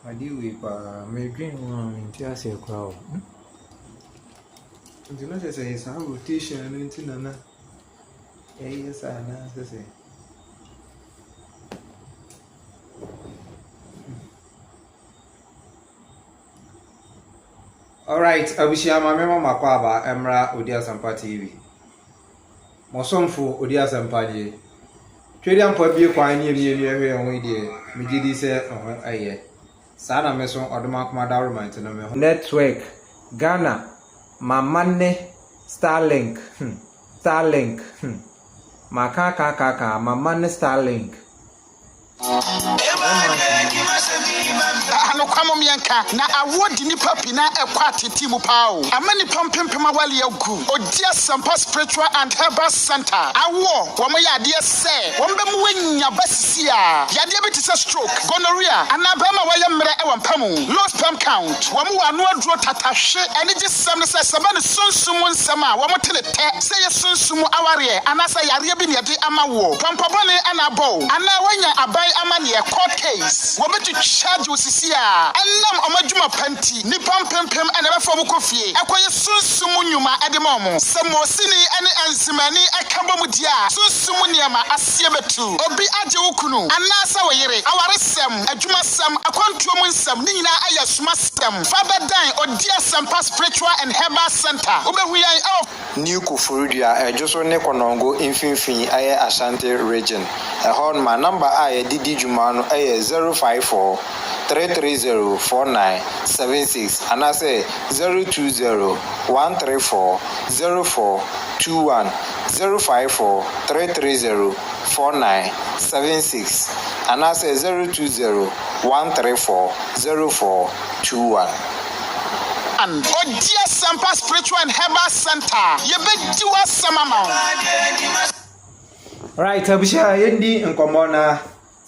I deal with my dream in Tiasia crowd. You know, they say some rotation and into Nana. Yes, I say. All right, I wish you my memo Makwaba, Emra, Odia Sampa TV. Mosomfo Odia Sampaje. Trade and Pobby, quite near me, and we dear. Mijidi say, oh, aye. Sana Mason or the Mark Madarma network Ghana, Mamane, Starlink, Starlink, Makaka, Mamane, Starlink. No kwamo mianka na award ni papi na ekwati timu pao amani pampempema wale yagu odia sampa spiritual and herbal center awo womo yade se wombe mu wanya basisi a yade beti se stroke gonorrhea anabama wale mre e wampamu low sperm count womo wanu adro tatahwe ene gisam se sabane sunsumu nsama womo telete se ye sunsumu aware anasa yare bi ne yade amawo pampabone anabo ana wanya abai amane e court case wobetu charge osisi a annam omadwuma panti ni pampempem ene be fo kofie akoye sunsumu nyuma edemom samosini ene ansimani akamba mudia sunsumu niama asie betu obi age wukunu anasa woyere awaresem adwumasem akwantuom nsem ni nyina aya sumasem fabedan odia sampa spiritual and herbal center obehuyan New Kufurudia ejoso ne konongo infinfin aye Ashanti region ehon ma number aye didi jumano aye 054 3304976 and I say 020 134 0421 054 330 4976 and I say 020 134 0421 and Odia Sampa Spiritual and Herbal Center. You bet you are some amount. Right, Abisha, Yendi and Comona,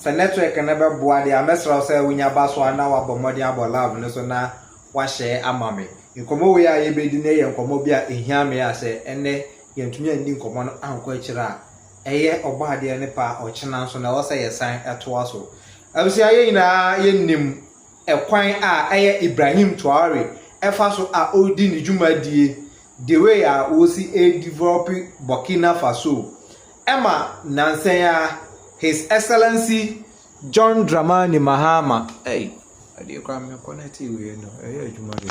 the network and never board the Amesra say when your bass one now about Modi about love, and so now one share a mammy. In Comoia, you be the and Comobia in Yami, I say, and they Yentunia and Dinkomon and Quechera. A year or body and a pa or chance on the say a sign at Twasso. Abisha, Yenim, a quine Ibrahim Traore. Efaso a odi ni dwumadie the way a osi developing Burkina Faso Emma Nansenya His Excellency John Mahama hey ade kwa me connect we no dwumade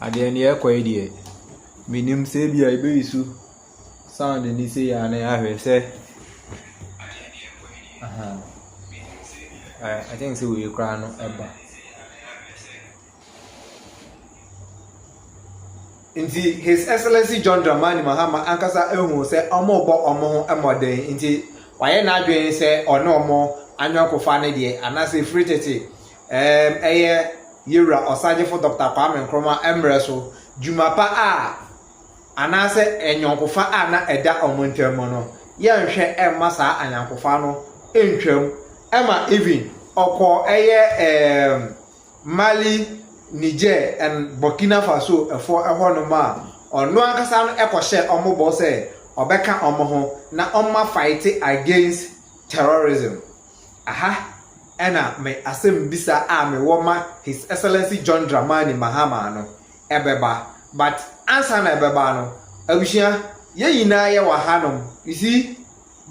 ade ne ekwa die minim se bia ibe isu sound ni se ya na ahwe se I think so we cry no eba inti His Excellency John Mahama ankasa ehu se omo bo omo ho emoden inti waye na adwen se ono omo anwakofa ne de anase fritete eye yewura osagefo Dr. Kwame Nkrumah emreso jumapa a anase enyonkofa a na eda omontemo no yenhwe emma saa anyankofa no entwam ema even okọ Mali, Niger and Burkina Faso ehọ no ma ono ankasa no ekọhye omobo se obeka omoho na omma fight against terrorism aha ena me asem bisa a me woma His Excellency John Mahama no ebeba but answer na ebeba no abushia ye yina ye wa hanom you see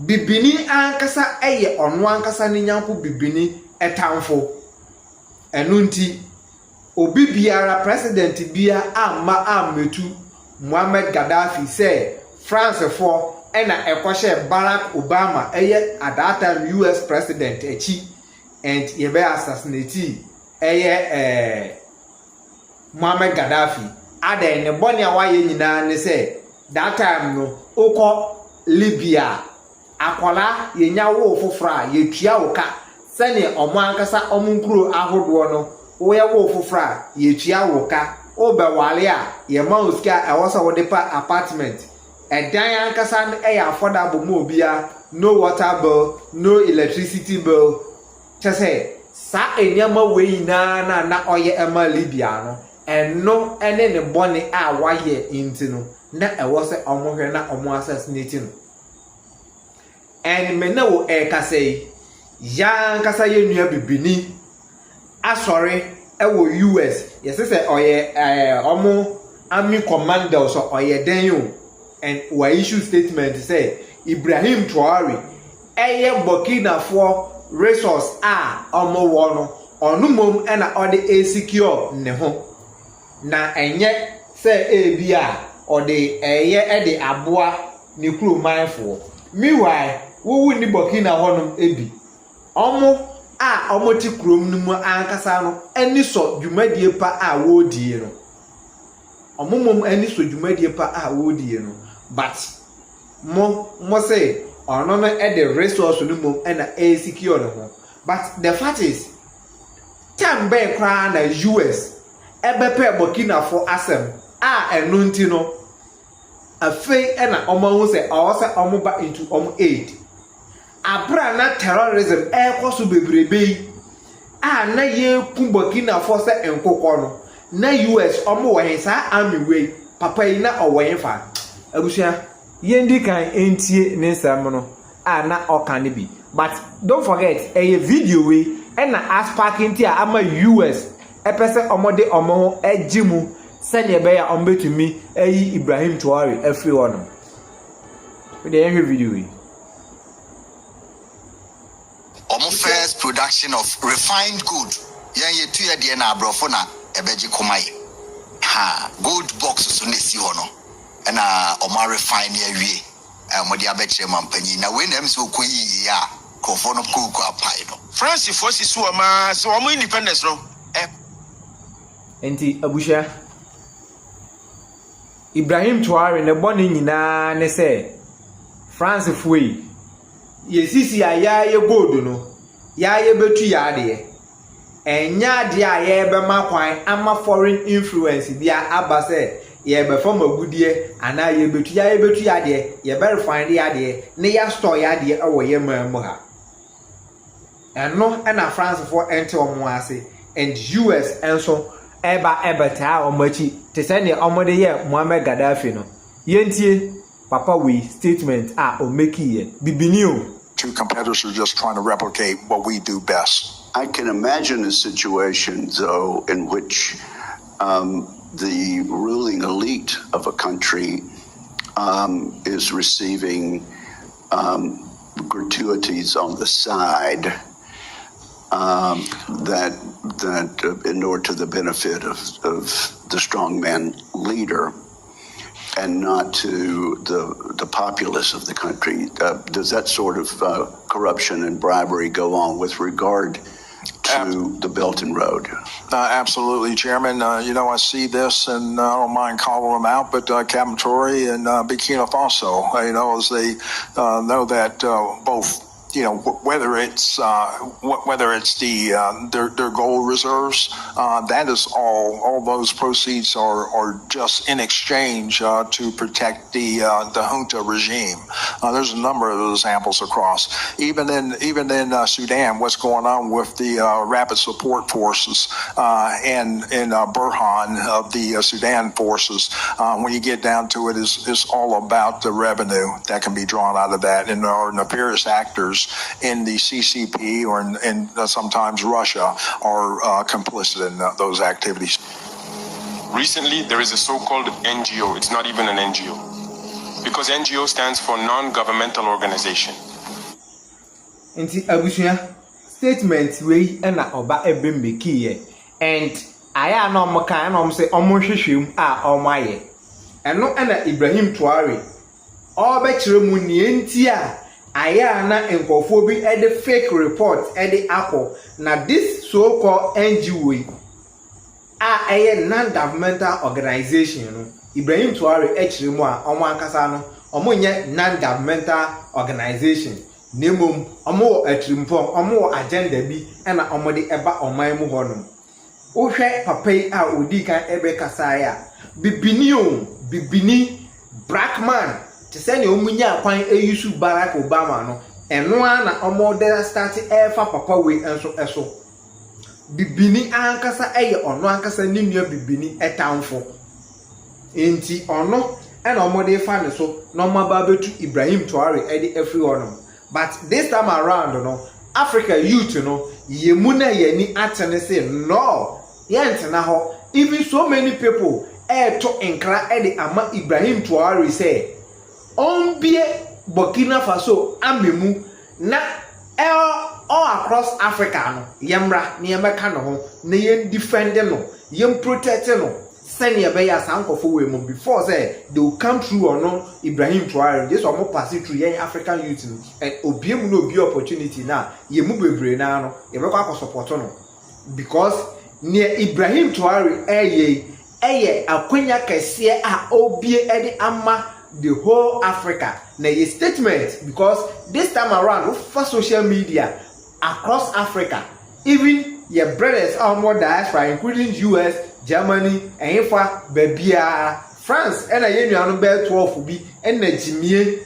bibini ankasa eye ono ankasa ne nyanko bibini etamfo enunti obi biara president bia amma ametu Muhammad Gaddafi say France for ena ekoshe Barack Obama eye at that time US president echi and yebe assassinate Muhammad Gaddafi ada ne boni awaye nyina ne say that time no okọ Libya akwala yenya wo fofra yetua woka sene omo ankasa omunkuro ahodo no wo ye wo fofra yetua woka obewale a ye ma osika ewosa wo depa apartment edan ankasa no affordable mo bia no water bill no electricity bill chese sa enyama we na oye ema Libya no eno ene ne boni a waye inti no na ewose omohwe na omo assassinate no and me na wo kasei ya nkasa ye nua bibini asore ewo US yesese oye omo army commander so oye den yo and we issue statement say Ibrahim Traore eye Burkina for resource a omo wo no onu mom e na ode secure ne ho na enye say bia ode eye e de aboa ne kuro manfo meanwhile wo ni Burkina honum ebi omo ti krom nu mu ankasa no eni so dwumadie pa a wo die no omomom eni so dwumadie pa a wo die no but mo say ono no e the resource nu mom e na e secure no ho but the fact is tambe kra na US ebepe Burkina for asem a enu nti no afei e na omo hu say o say omo ba into omo aid abra na terrorism ekoso bebrebe a na ye ku Burkina Faso enkokọ no na US omo wo sa army way papa yi na owo fa abusia yendi kan entie ne nsam no a na okan bi but don't forget a video we e na asparking ti a ama US epese omo de omo ho ejimu sene be ya ombetumi eyi Ibrahim Traore afri wono we dey hear video we first production of refined gold. Yan tu ya de na abrofo na ebeji komaye. Ha, gold box so ne si hono. Na omo refine ya wie. Mo de abekire mampanyi na we na mse okoyi ya kofo no kuku apai no. France forces so ma so omo independence no. Enti abusha Ibrahim Traore ne boni nyina ne se France fuyi yesisi aya ye gold no ya ye betu ya de enya de a ye be makwan ama foreign influence bia abase ye be fam agudie ana ye betu ya de ye be refine ya de ne ya store ya de ewo ye mamu ha eno na France for enter omo ase and US enso eba ta omachi te se ne omo de ye Muhammad Gaddafi no yentie papa we statement o make ye bibini o. Two competitors are just trying to replicate what we do best. I can imagine a situation, though, in which the ruling elite of a country is receiving gratuities on the side that in order to the benefit of the strongman leader, and not to the populace of the country. Does that sort of corruption and bribery go on with regard to the Belt and Road? Absolutely, Chairman. I see this, and I don't mind calling them out, but Captain Traore and Burkina Faso, as they know that both whether it's their gold reserves, that is all those proceeds are just in exchange to protect the junta regime. There's a number of examples across. Even in Sudan, what's going on with the rapid support forces and Burhan of the Sudan forces, when you get down to it, is all about the revenue that can be drawn out of that, and there are nefarious actors in the CCP or in sometimes Russia are complicit in those activities. Recently, there is a so-called NGO. It's not even an NGO, because NGO stands for non-governmental organization. Nti abusuya statement we na oba ebembekiye and aya na omoka na omse omonhwehwem a omaye eno na Ibrahim Traore obekire mu nienti a aya na enkofo bi the fake report the akọ na this so called NGO a non-governmental organization no Ibrahim Traore ekire mu a omo ankasa no omo nye non-governmental organization nemom omo atrimfo omo agenda bi na omo de eba oman mu hono wohwe papai a odi kan ebe kasaya bibini black man te se ne omunya akwan eyusu Barack Obama no eno na omo de start efa papa we enso bibini ankasa ono ankasa ni nua bibini etamfo enti ono na omo de fa ne so no maba betu Ibrahim Traore edi every one. But this time around, Africa youth, yemuna yeni atene say no, yentena ho. Even so many people to enkra edi ama Ibrahim Traore say, ombie Burkina Faso amemu na all across Africa no yemra ne yemeka no ho na yen defend no yen protect no senior beya sankofo we mo before say they will come through or no Ibrahim Traore just omo pass through yen African youth and obiem no be opportunity na ye mu bebre na no ye be kwa support no because near Ibrahim Traore eye akwanya kese a obie ede ama the whole Africa na ye statement because this time around for social media across Africa even your brothers are more diaspora including US, Germany, and Babia, France, and a year bear 12 be and a Jimmy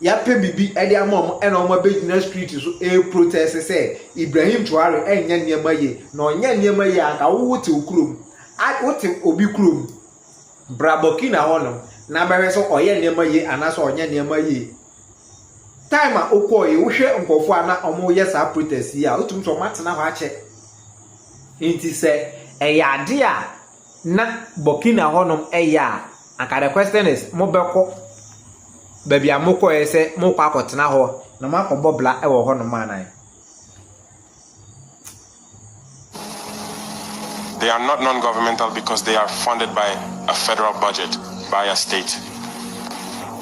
Yape Bibi, Eddie Mom, and on my business street is a protest. Say Ibrahim Traore and Yan Yamaye, no Yan Yamaya, I would to Krum. I would to Obi Krum Brabokina Honor, Nabareso or Yan Yamaye, and I saw Yan Yamaye. Time at Okoye, Ushe, Uncle Fana, or more yes, I protest here, Utum to Matana Hache. Inti say, a idea na Burkina honum ya. And the question is, Mobeko baby amoko ese mo kwa kotena ho na mako bobla e wo honum manai. They are not non-governmental because they are funded by a federal budget, by a state.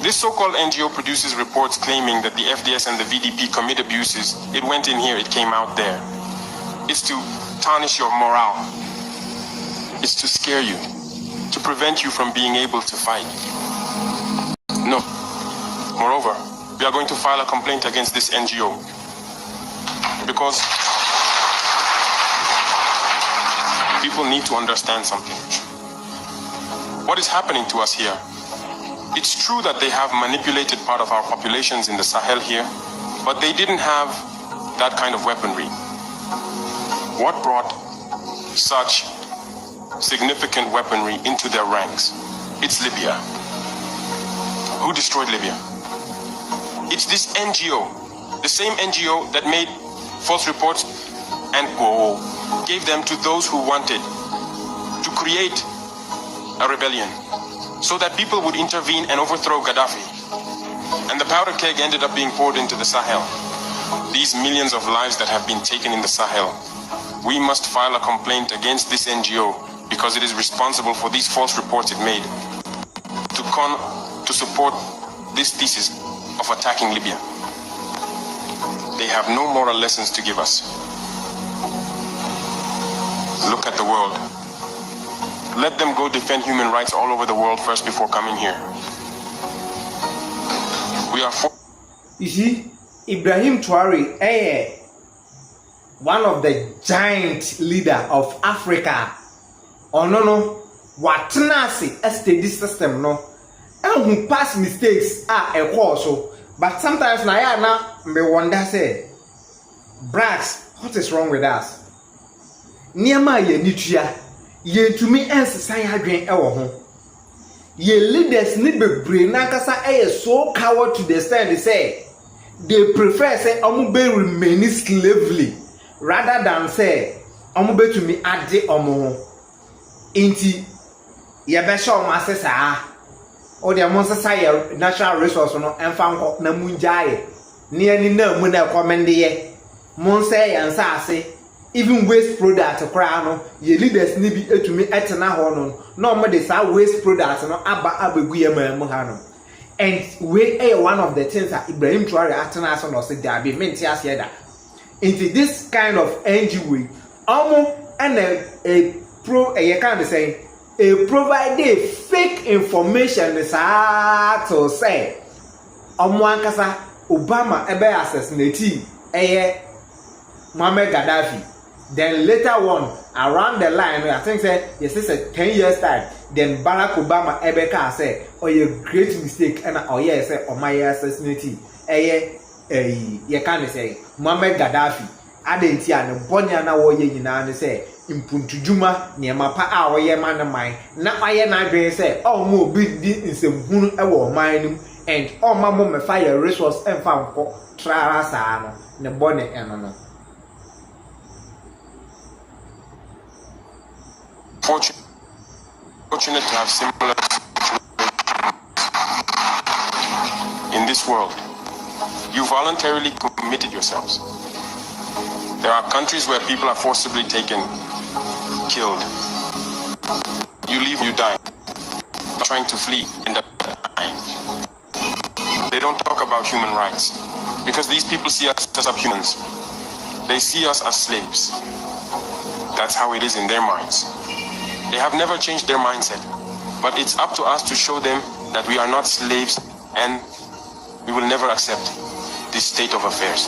This so-called NGO produces reports claiming that the FDS and the VDP commit abuses. It went in here, it came out there. It's to tarnish your morale. It's to scare you, to prevent you from being able to fight. No. Moreover, we are going to file a complaint against this NGO because people need to understand something. What is happening to us here? It's true that they have manipulated part of our populations in the Sahel here, but they didn't have that kind of weaponry. What brought such significant weaponry into their ranks? It's Libya. Who destroyed Libya? It's this NGO, the same NGO that made false reports and gave them to those who wanted to create a rebellion so that people would intervene and overthrow Gaddafi. And the powder keg ended up being poured into the Sahel. These millions of lives that have been taken in the Sahel, we must file a complaint against this NGO because it is responsible for these false reports it made to support this thesis of attacking Libya. They have no moral lessons to give us. Look at the world. Let them go defend human rights all over the world first before coming here. We are you see, Ibrahim Traore one of the giant leader of Africa. No watenasi steady system no. And who past mistakes are a so. But sometimes na me wonder say, Brax, what is wrong with us? Niema ye nitua ye tumi ensesa ya adwen ewo ho. Ye leaders ni bebre na kasa so coward to the extent they say they prefer say omo be remain slavely rather than say omo be tumi ade omo ho. Inti ye be show ma sesa o de mo sesa ye natural resource no emfa nko na munjaye ne ani na mu na recommend ye mon say yansa ase even waste product kra no ye leaders ni bi etumi etena ho no no mo de sa waste product no abegu ye mamu ha no. And we one of the things that Ibrahim Traore atena so no say there be menti ase da into this kind of NGO omo and a pro you can say a provide fake information to say omo ankasa Obama ebe assassinate Muammar Gaddafi. Then later on, around the line, I think say yes, it's a 10 years time. Then Barack Obama Ebeka say, oh, a great mistake, and oh yeah, say oh my assassinate. You can't say Muammar Gaddafi. Adenti and Bonya na wo ye nyina ne say impuntu juma niema pa a wo ye man man na aye na dwen say oh mo bi di nsemhunu e wo man nim and oh ma mo me fire resource emfa nko trara saa no ne bone eno no. Fortunate to have similar in this world. You voluntarily committed yourselves. There are countries where people are forcibly taken, killed. You leave, you die. Trying to flee and die. They don't talk about human rights because these people see us as subhumans. They see us as slaves. That's how it is in their minds. They have never changed their mindset, but it's up to us to show them that we are not slaves and we will never accept this state of affairs.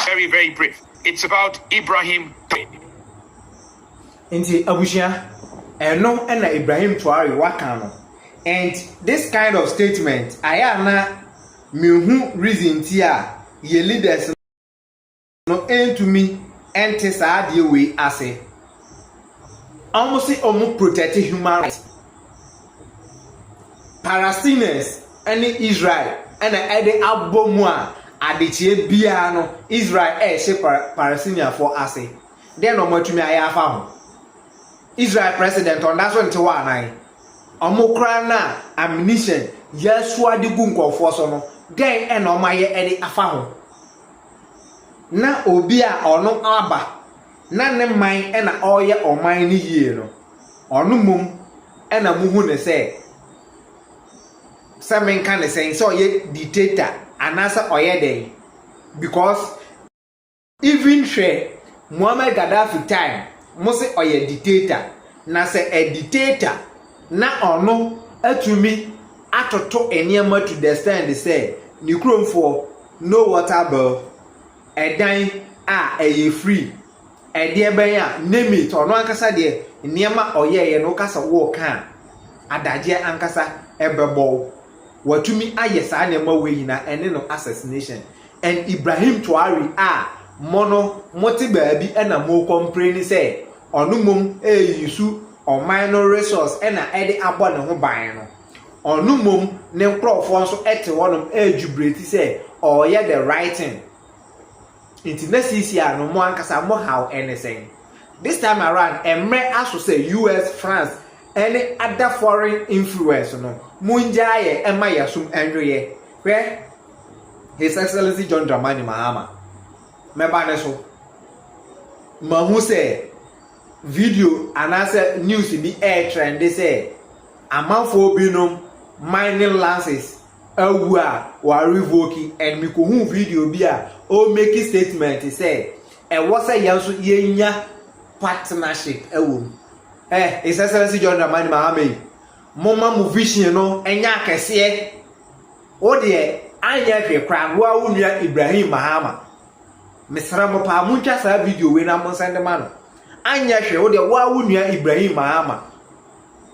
Very, very brief. It's about Ibrahim Trade. Inti abushia eno na Ibrahim Traore wakano. And this kind of statement ayana mihu reason tia ye leaders no to me ente saa de we ase almost almost protect human rights. Palestinians and Israel and ede abomu a adechie bia no Israel she Palestinian for ase then no matumi aya afa ho Israel president on that one to one omokra na ammunition yesu adigu nkofo so no then and omaye ede afa ho na obi a ono aba na ne man e na oye oman ni yie no ono mum e na muhu ne se men kan say so ye dictator anasa oye dey because even share Muammar Gaddafi time mo se oye dictator na se a dictator na ono atumi atoto eniema to the stand say ni kromfo no water bill edan a free ede ben a name it ono ankasa de eniema oyeye no kasa wo kan adaje ankasa ebebo watumi ayesa na ma we yina ene no assassination and Ibrahim Traore mono moti baabi na mo complain say onumom yusu o minor resource na ede abo ne ho ban no onumom ne nkrofo nso ete wonom jubreti say oye the right thing international no mo ankasa mo how anything this time around emre aso say US France any other foreign influence no munjaye ema yasum enroye where His Excellency John Mahama meba ne so mahu say video anase news bi air trend they say amanfo binom mining lances awu a wa revoke and mi ko hu video bi a o make statement say e wo say yanso yenya partnership awum His Excellency John Mahama moma mu vision no enya akese wo de anya hwe kra wo awunua Ibrahim Mahama mesra mo pa muntwa sa video we na mo send ma no anya hwe wo de wo awunua Ibrahim Mahama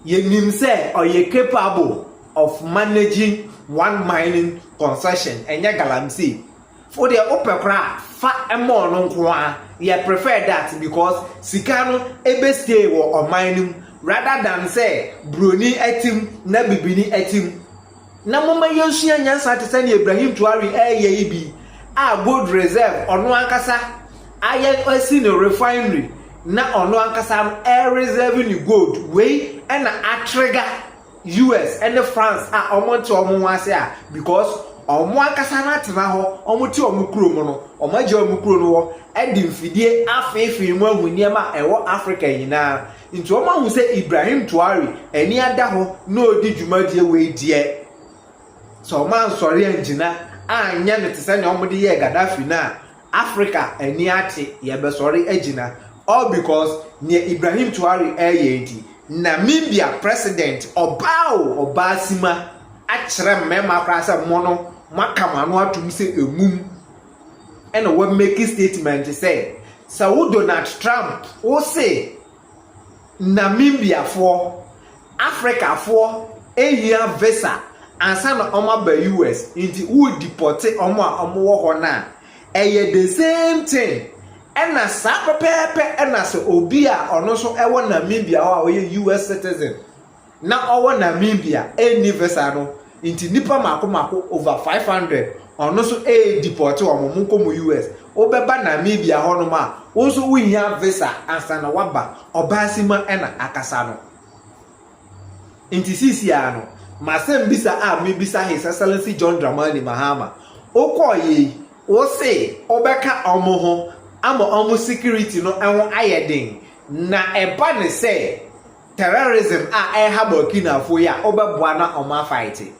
yenim se oye capable of managing one mining concession enya galamsey for the opekra fa emo no nko a ye prefer that because sika no ebe stay wo mining rather than say broni etim na bibini etim na mama yensua nyansa te say Ibrahim Traore eye ibi a gold reserve ono ankasa aye asi no refinery na ono ankasa reserve ni gold we and a trigger US and France a omo to omo wase a because omo ankasa na tena ho omo ti omo kuro mo no omo age omo kuro no ho edi mfidie afefi mu ahuni ma ewo Africa nyina nti omo hu se Ibrahim Traore eni ada ho na odi dwumadie we die so man sorry engina anya ne tese ne omo de ye Gaddafi na Africa eni ate ye be sorry egina all because near Ibrahim Traore enti Namibia president Obasima achre mema prasa mono makamano atum se emum and what make statement say so Donald Trump o say Namibia for Africa for ehia visa ansa na oma ba US inti wo deport omo a omo wo ho na eye the same thing ena sa pepepe ena se obi a ono so ewo Namibia ho a oye US citizen na owo Namibia eni visa no inti nipa mako over 500 ono so deport omo nkomo US obeba Namibia ho no ma wo so wuhia visa ansa na waba Obasima ena akasa no inti sisi ano masem bisa a me bisa His Excellency John Mahama okoye o say obeka omo ho ama omo security no enwo ayedin na eba ne say terrorism a ha Burkina Faso ya obeboa na omo fight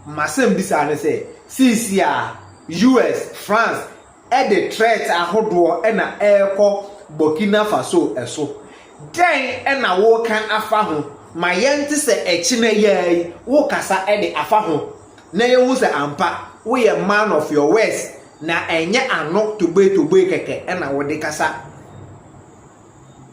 masem bisa ne say sisi a US France the threat ahodo na ekọ Burkina Faso eso den na wo kan afa ho mayenti se echi na yai wo kasa de afa ho na ye wu se ampa wo ye man of your words na enye ano to be keke na wo de kasa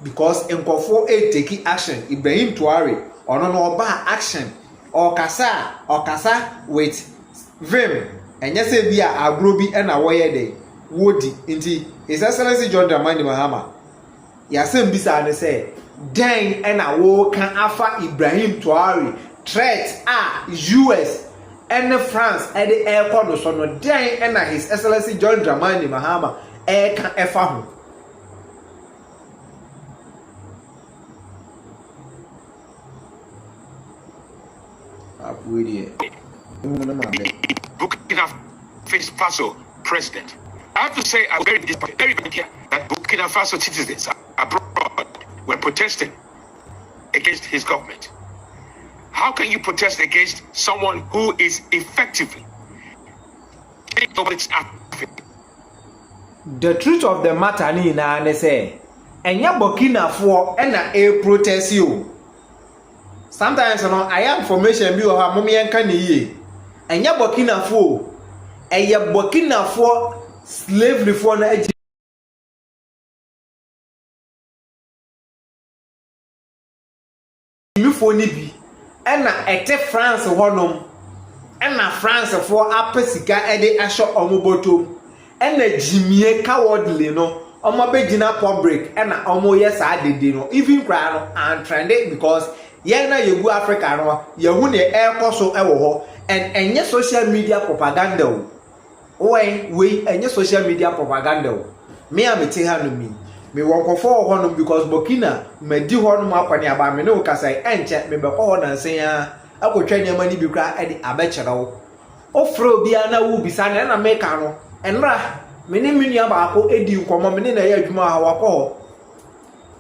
because enkofo take action Ibrahim Traore ono no oba action or kasa with vim enye se bia agro bi na wo ye de wodi nti His Excellency John Mahama ya sem bisa ne say den na wo kan afa Ibrahim Traore threat US and France the airport no so no den na His Excellency John Mahama kan efa ho Burkina Faso president. I have to say, I'm very disappointed that Burkina Faso citizens abroad were protesting against his government. How can you protest against someone who is effectively taking over Africa? The truth of the matter ni na ne say enya Burkina Faso na protest you. Sometimes no I have information bi o ha mo me enka ne ye. Enya Burkina Faso Burkina Faso slavery for na Jimifoni bi ena ete France honom ena France for apesika ede asho omobotom ena jimie cowardly no omo begina public ena omo yes adede no even cry no and trending because ye na yegu Africa no yehu ne ekoso ewo ho and enye social media propaganda we enye social media propaganda me amete ha no me wonkofo ho no because Burkina medi ho no akwani aba me ne ukasai enche me be ko na nsen ya akotwa nyama ni bi kra edi abekere wo ofro bia na wo bisa na me ka no enra me ne minu aba ako edi nkomo me ne na ya adwuma ha wakọ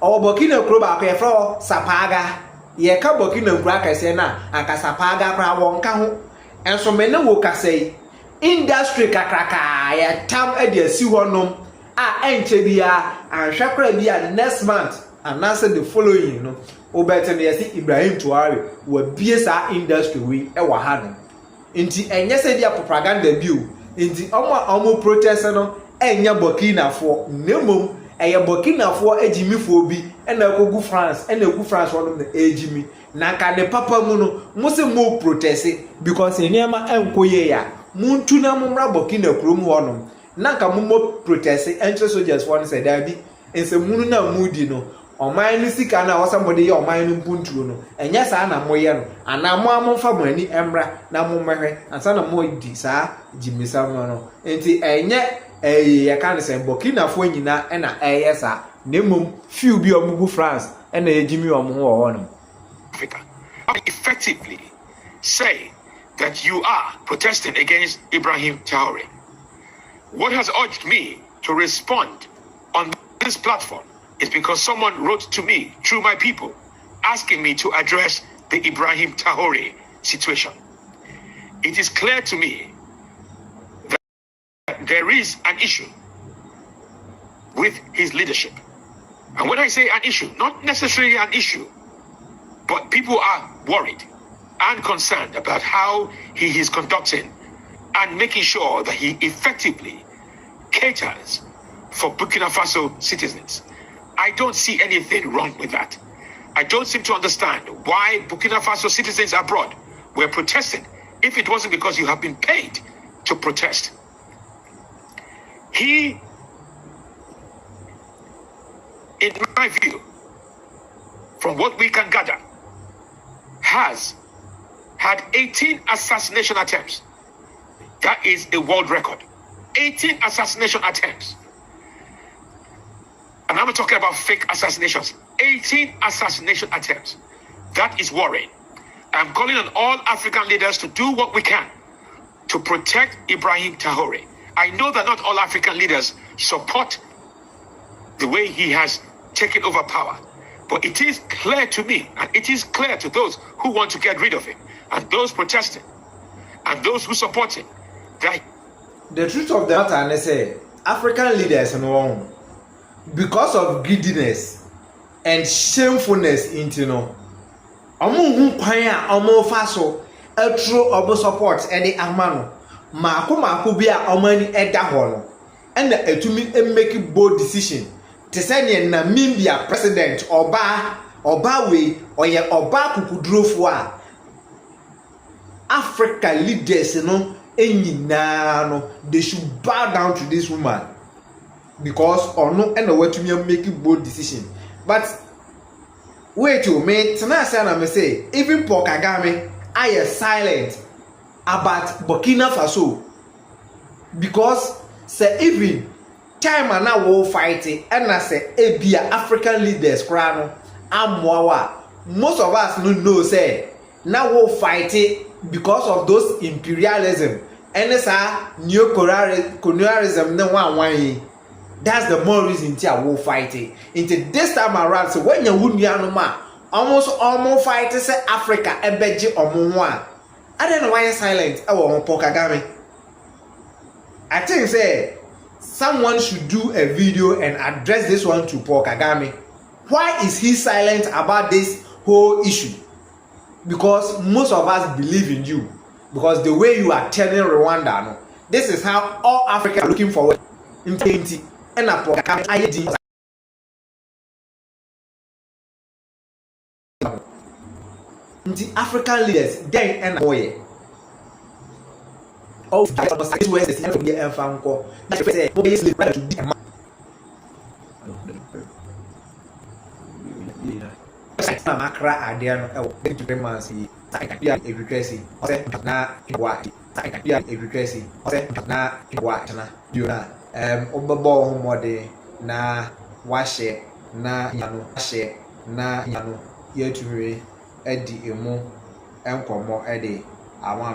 o Burkina kro ba ko efro sapaga ye ka Burkina kro akase na aka sapaga kra won ka ho enso me ne wo kasai industry kakraka ya tam edi asi honom a enche bia anhwekra bia next month and answer the following no obete no yesi Ibrahim Traore wa bie sa industry we e wa ha no nti enye se dia propaganda bi o nti omo protest no enya Burkina fo nemom eye Burkina fo agimifo bi na akogu France na egu France wono na agimi na ka de papa mu no mo se mo protest because eniama enkoye ya muntu na momra Burkina krom wono na ka mo protest entre soldiers for say da bi ense munu na mudi no oman ni sika na wasambode ye oman ni mpuntuo no enya saa na moye no ana mo amfa mo ani emra na mo mehwe ansa na mo di saa jimisa no enti enye ya kan say Burkina fo nyina na saa nemum few bi omugu France na ejimi omo ho ho no Africa. Effectively say that you are protesting against Ibrahim Traore. What has urged me to respond on this platform is because someone wrote to me through my people asking me to address the Ibrahim Traore situation. It is clear to me that there is an issue with his leadership. And when I say an issue, not necessarily an issue, but people are worried and concerned about how he is conducting and making sure that he effectively caters for Burkina Faso citizens. I don't see anything wrong with that. I don't seem to understand why Burkina Faso citizens abroad were protesting if it wasn't because you have been paid to protest. He, in my view, from what we can gather, has had 18 assassination attempts. That is a world record. 18 assassination attempts. And I'm not talking about fake assassinations. 18 assassination attempts. That is worrying. I'm calling on all African leaders to do what we can to protect Ibrahim Traore. I know that not all African leaders support the way he has taken over power. But it is clear to me, and it is clear to those who want to get rid of him, and those protesting, and those who support him, that the truth of the matter is say African leaders no because of greediness and shamefulness into no omo hu kwan a omo fa so atro obo support any amano maako bi a omo ani eda ho no na etumi make bold decision to send na Namibia president oba we oye oba kukudrofo a Africa leaders no enyina no they should bow down to this woman because ono na watumi make bold decision. But wait to me tana say na me say even Paul Kagame are silent about Burkina Faso because say even time na wo fight and na say ebia African leaders kra no amwa most of us no know say na wo fight because of those imperialism and sa neo-colonialism na wan that's the more reason ti a wo fight into this time around. So when you wunua ma almost fight say Africa ebeji omo ho a I don't know why you're silent e wo Paul Kagame. I think say someone should do a video and address this one to Paul Kagame. Why is he silent about this whole issue? Because most of us believe in you. Because the way you are telling Rwanda, no, this is how all Africa are looking forward in 20 and Paul Kagame the African leaders then and boy. Oh, this was the same year and found call. That's why say is to be a man. Makra adiano e to premancy. I can be a request. Ose na what? I can be a request. Ose na what na. You na obabo homode na washe na yano washe na yano yetumi edi emu enkomo edi awon